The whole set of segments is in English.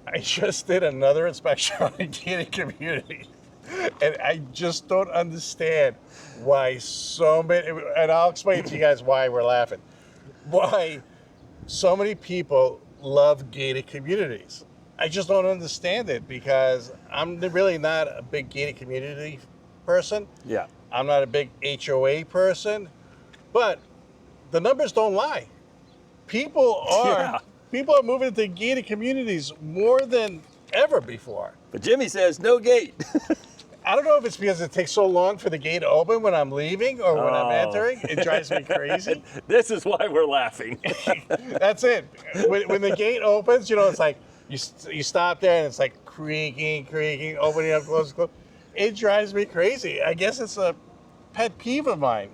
I just did another inspection on a gated community, and I just don't understand why so many, and I'll explain to you guys why we're laughing. Why so many people love gated communities. I just don't understand it because I'm really not a big gated community person. Yeah. I'm not a big HOA person, but the numbers don't lie. People are Yeah. people are moving into gated communities more than ever before. But Jimmy says no gate. I don't know if it's because it takes so long for the gate to open when I'm leaving or when I'm entering. It drives me crazy. This is why we're laughing. That's it. When the gate opens, you know, it's like you stop there and it's like creaking, opening up, closing. It drives me crazy. I guess it's a pet peeve of mine.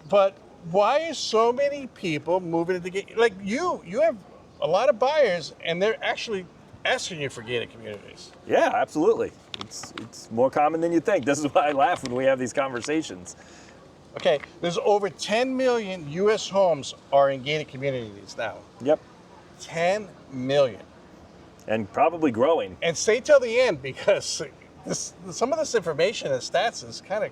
But why is so many people moving into gate? Like you have a lot of buyers, and they're actually asking you for gated communities. Yeah, absolutely. It's more common than you think. This is why I laugh when we have these conversations. Okay, there's over 10 million U.S. homes are in gated communities now. Yep. 10 million. And probably growing. And stay till the end because some of this information and stats is kind of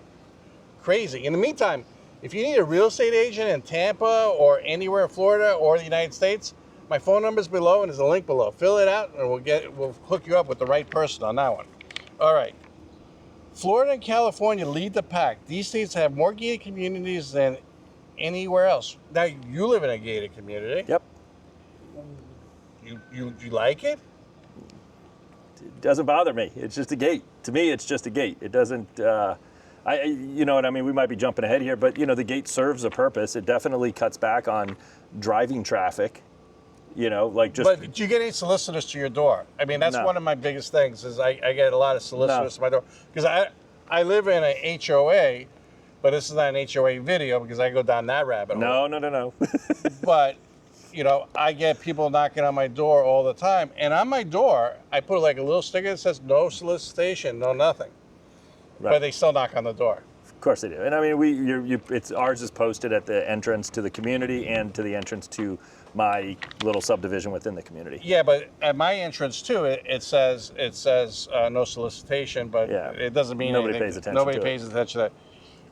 crazy. In the meantime, if you need a real estate agent in Tampa or anywhere in Florida or the United States, my phone number's below and there's a link below. Fill it out and we'll hook you up with the right person on that one. All right. Florida and California lead the pack. These states have more gated communities than anywhere else. Now, you live in a gated community. Yep. You like it? It doesn't bother me. It's just a gate. To me, it's just a gate. It doesn't, you know what I mean? We might be jumping ahead here, but you know, the gate serves a purpose. It definitely cuts back on driving traffic. You know, like just. But do you get any solicitors to your door? I mean, that's one of my biggest things is I get a lot of solicitors to my door. Because I live in a HOA, but this is not an HOA video because I go down that rabbit hole. No. But, you know, I get people knocking on my door all the time. And on my door, I put like a little sticker that says no solicitation, no nothing. Right. But they still knock on the door. Of course they do. And I mean, ours is posted at the entrance to the community and to the entrance to my little subdivision within the community. Yeah, but at my entrance too, it says no solicitation, but it doesn't mean nobody anything. pays attention. Nobody pays attention to that.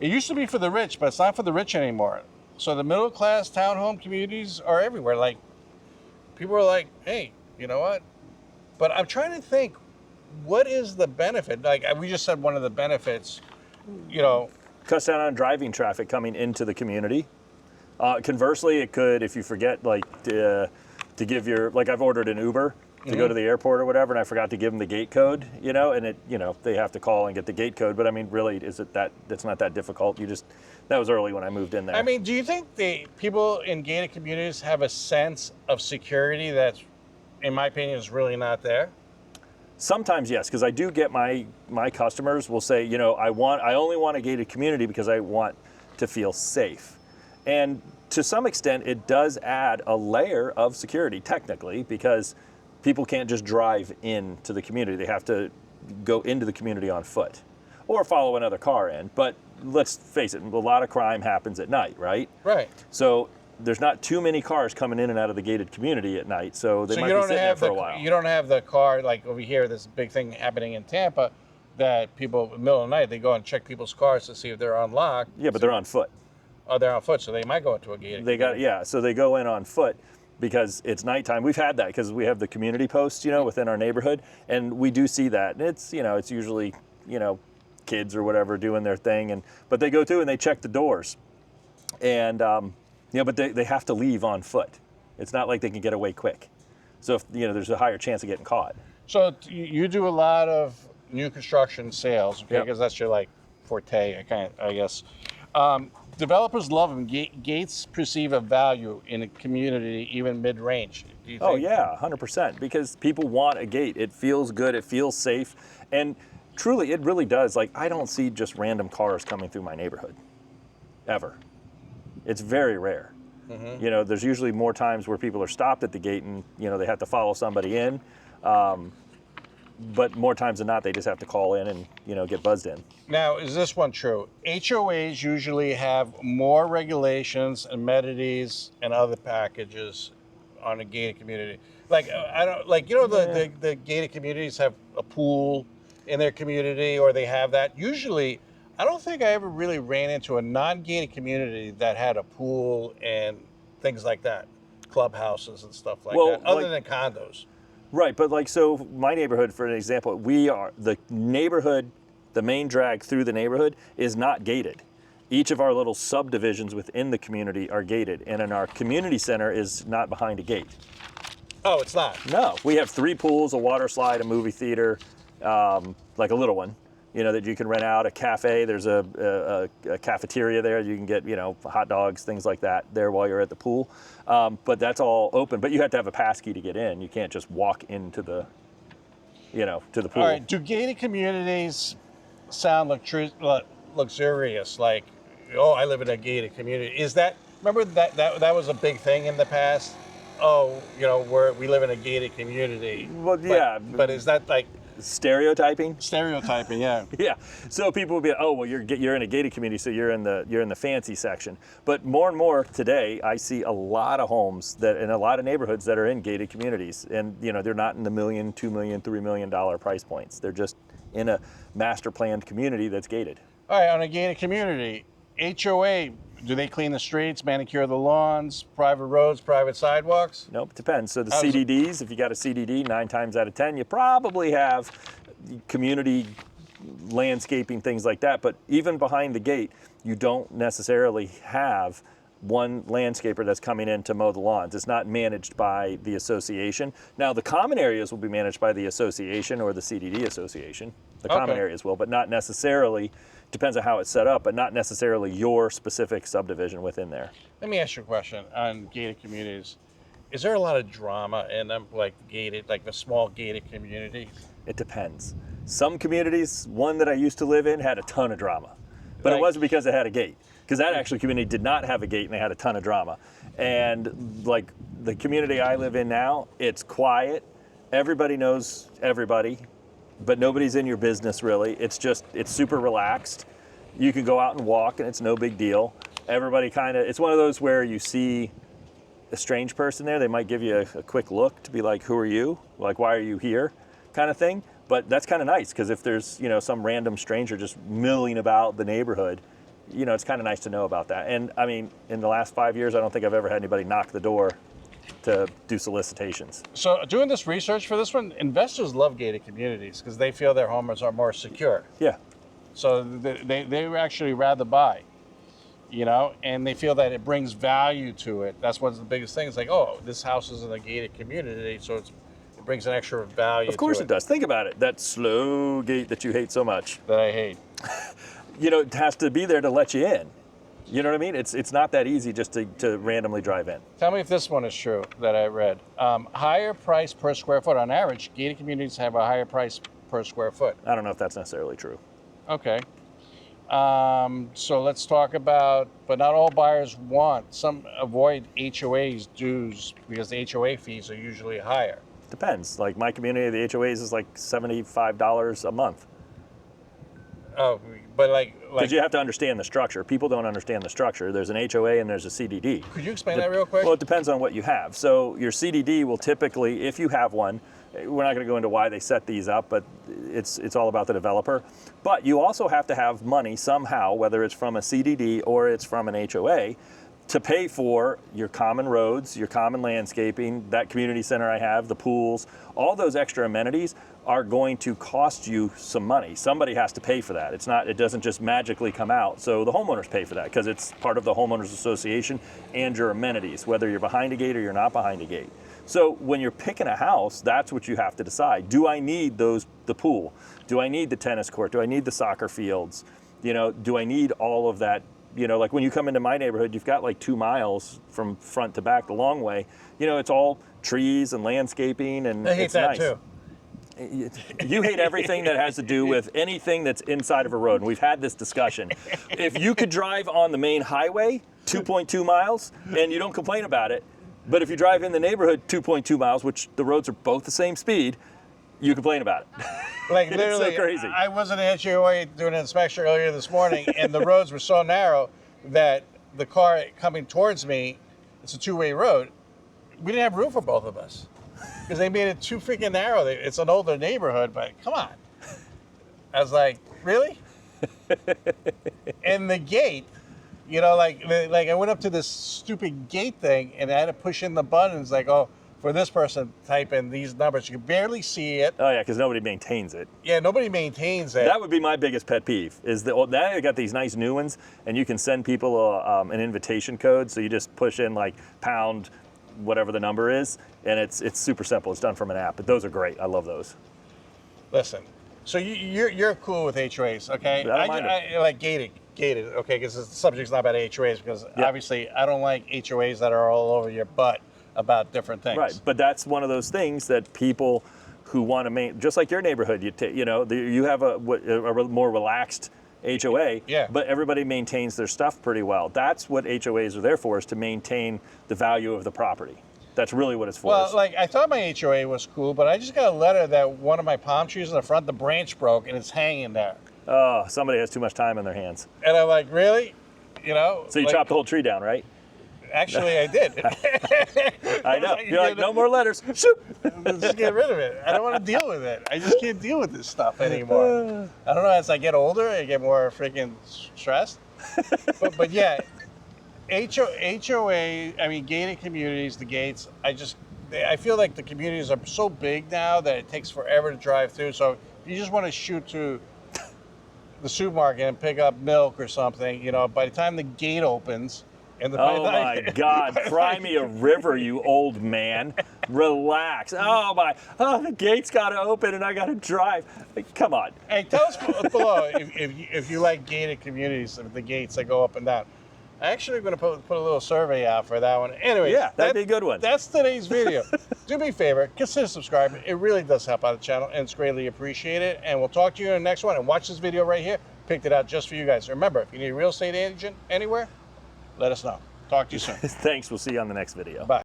It used to be for the rich, but it's not for the rich anymore. So the middle class townhome communities are everywhere. Like people are like, hey, you know what? But I'm trying to think, what is the benefit? Like we just said, one of the benefits, you know, cuts down on driving traffic coming into the community. Conversely, it could, if you forget, like to give your, like I've ordered an Uber to go to the airport or whatever, and I forgot to give them the gate code, you know, and they have to call and get the gate code. But I mean, really, it's not that difficult. That was early when I moved in there. I mean, do you think the people in gated communities have a sense of security that's, in my opinion, is really not there? Sometimes yes, because I do get my customers will say, you know, I only want a gated community because I want to feel safe. And to some extent, it does add a layer of security, technically, because people can't just drive into the community. They have to go into the community on foot or follow another car in. But let's face it, a lot of crime happens at night, right? Right. So there's not too many cars coming in and out of the gated community at night, so they might be sitting there for a while. You don't have the car, like over here, this big thing happening in Tampa, that people, in the middle of the night, they go and check people's cars to see if they're unlocked. Yeah, but they're on foot. Oh, they're on foot, so they might go into a gated community. So they go in on foot because it's nighttime. We've had that because we have the community posts, you know, within our neighborhood, and we do see that. And it's, you know, it's usually, you know, kids or whatever doing their thing, but they go through and they check the doors, and but they have to leave on foot. It's not like they can get away quick. So if, you know, there's a higher chance of getting caught. So you do a lot of new construction sales, okay? Because that's your like forte, I guess. Developers love them. Gates perceive a value in a community, even mid-range. Do you think? Oh yeah, 100%. Because people want a gate. It feels good. It feels safe, and truly, it really does. Like I don't see just random cars coming through my neighborhood, ever. It's very rare. Mm-hmm. You know, there's usually more times where people are stopped at the gate and, you know, they have to follow somebody in. But more times than not, they just have to call in and, you know, get buzzed in. Now, is this one true? HOAs usually have more regulations, amenities, and other packages on a gated community. Like I don't like the gated communities have a pool in their community, or they have that. Usually, I don't think I ever really ran into a non-gated community that had a pool and things like that, clubhouses and stuff like that, other than condos. Right, but like, so my neighborhood, for an example, the neighborhood, the main drag through the neighborhood is not gated. Each of our little subdivisions within the community are gated, and in our community center is not behind a gate. Oh, it's not? No, we have 3 pools, a water slide, a movie theater, like a little one, that you can rent out, a cafe. There's a cafeteria there. You can get, hot dogs, things like that there while you're at the pool. But that's all open. But you have to have a pass key to get in. You can't just walk into the, to the pool. All right. Do gated communities sound luxurious? Like, oh, I live in a gated community. Is that, remember that was a big thing in the past? Oh, we live in a gated community. Well, yeah. But is that like stereotyping? Stereotyping, yeah. Yeah. So people will be, oh, well, you're in a gated community, so you're in the fancy section. But more and more today, I see a lot of homes that in a lot of neighborhoods that are in gated communities, and they're not in the $1 million, $2 million, $3 million price points. They're just in a master planned community that's gated. All right, on a gated community, HOA. Do they clean the streets, manicure the lawns, private roads, private sidewalks? Nope, it depends. So the CDDs, if you got a CDD, 9 times out of 10, you probably have community landscaping, things like that. But even behind the gate, you don't necessarily have one landscaper that's coming in to mow the lawns. It's not managed by the association. Now, the common areas will be managed by the association or the CDD association. The common areas will, but not necessarily. Depends on how it's set up, but not necessarily your specific subdivision within there. Let me ask you a question on gated communities. Is there a lot of drama in them, like the small gated communities? It depends. Some communities, one that I used to live in, had a ton of drama, but it wasn't because it had a gate. Because that actually community did not have a gate, and they had a ton of drama. And like the community I live in now, it's quiet. Everybody knows everybody, but nobody's in your business really. It's super relaxed. You can go out and walk and it's no big deal. Everybody it's one of those where you see a strange person there, they might give you a quick look to be like, who are you? Like, why are you here? Kind of thing. But that's kind of nice because if there's, some random stranger just milling about the neighborhood, it's kind of nice to know about that. And I mean, in the last 5 years, I don't think I've ever had anybody knock the door to do solicitations. So doing this research for this one, investors love gated communities because they feel their homes are more secure. Yeah. So they actually rather buy, and they feel that it brings value to it. That's one of the biggest things. Like, oh, this house is in a gated community, so it brings an extra value to it. Of course it does. Think about it. That slow gate that you hate so much. That I hate. It has to be there to let you in. You know what I mean? It's not that easy just to randomly drive in. Tell me if this one is true that I read. Higher price per square foot. On average, gated communities have a higher price per square foot. I don't know if that's necessarily true. Okay. So let's talk about, but not all buyers some avoid HOA's dues because the HOA fees are usually higher. Depends. Like my community, the HOAs is like $75 a month. Oh, but like because you have to understand the structure. People don't understand the structure. There's an HOA and there's a CDD. Could you explain that real quick? Well, it depends on what you have. So your CDD will typically, if you have one, we're not going to go into why they set these up, but it's all about the developer. But you also have to have money somehow, whether it's from a CDD or it's from an HOA, to pay for your common roads, your common landscaping, that community center I have, the pools, all those extra amenities are going to cost you some money. Somebody has to pay for that. It doesn't just magically come out. So the homeowners pay for that because it's part of the homeowners association and your amenities, whether you're behind a gate or you're not behind a gate. So when you're picking a house, that's what you have to decide. Do I need the pool? Do I need the tennis court? Do I need the soccer fields? Do I need all of that? Like when you come into my neighborhood, you've got like 2 miles from front to back the long way. It's all trees and landscaping, and I hate it's that nice. too. You hate everything that has to do with anything that's inside of a road, and we've had this discussion. If you could drive on the main highway 2.2 miles and you don't complain about it, but if you drive in the neighborhood 2.2 miles, which the roads are both the same speed, you complain about it. Like literally, it's so crazy. I was in an HOA doing an inspection earlier this morning, and the roads were so narrow that the car coming towards me, it's a 2-way road, we didn't have room for both of us because they made it too freaking narrow. It's an older neighborhood, but come on. I was like, really? And the gate, you know, like I went up to this stupid gate thing and I had to push in the buttons like, oh, for this person, type in these numbers. You can barely see it. Oh yeah, because nobody maintains it. Yeah, nobody maintains it. That would be my biggest pet peeve. Is that now you got these nice new ones, and you can send people an invitation code. So you just push in like pound, whatever the number is, and it's super simple. It's done from an app. But those are great. I love those. Listen, so you're cool with HOAs, okay? I don't mind I like gated, okay? Because the subject's not about HOAs. Because obviously I don't like HOAs that are all over your butt about different things. Right, but that's one of those things that people who want to just like your neighborhood, you have a more relaxed HOA, but everybody maintains their stuff pretty well. That's what HOAs are there for, is to maintain the value of the property. That's really what it's for. Well, like I thought my HOA was cool, but I just got a letter that one of my palm trees in the front, the branch broke and it's hanging there. Oh, somebody has too much time in their hands. And I'm like, really? You know? So you chopped the whole tree down, right? Actually, I did. I know. You're like, no more letters. Shoot. Just get rid of it. I don't want to deal with it. I just can't deal with this stuff anymore. I don't know. As I get older, I get more freaking stressed. But yeah, HOA. I mean, gated communities, the gates. I feel like the communities are so big now that it takes forever to drive through. So if you just want to shoot to the supermarket and pick up milk or something, you know, by the time the gate opens. Oh my God, cry me a river, you old man. Relax. The gate's got to open and I got to drive. Like, come on. Hey, tell us below if you like gated communities, the gates that go up and down. I'm actually going to put a little survey out for that one. Anyway, yeah, that'd be a good one. That's today's video. Do me a favor, consider subscribing. It really does help out the channel and it's greatly appreciated. And we'll talk to you in the next one. And watch this video right here. Picked it out just for you guys. Remember, if you need a real estate agent anywhere, let us know. Talk to you soon. Thanks. We'll see you on the next video. Bye.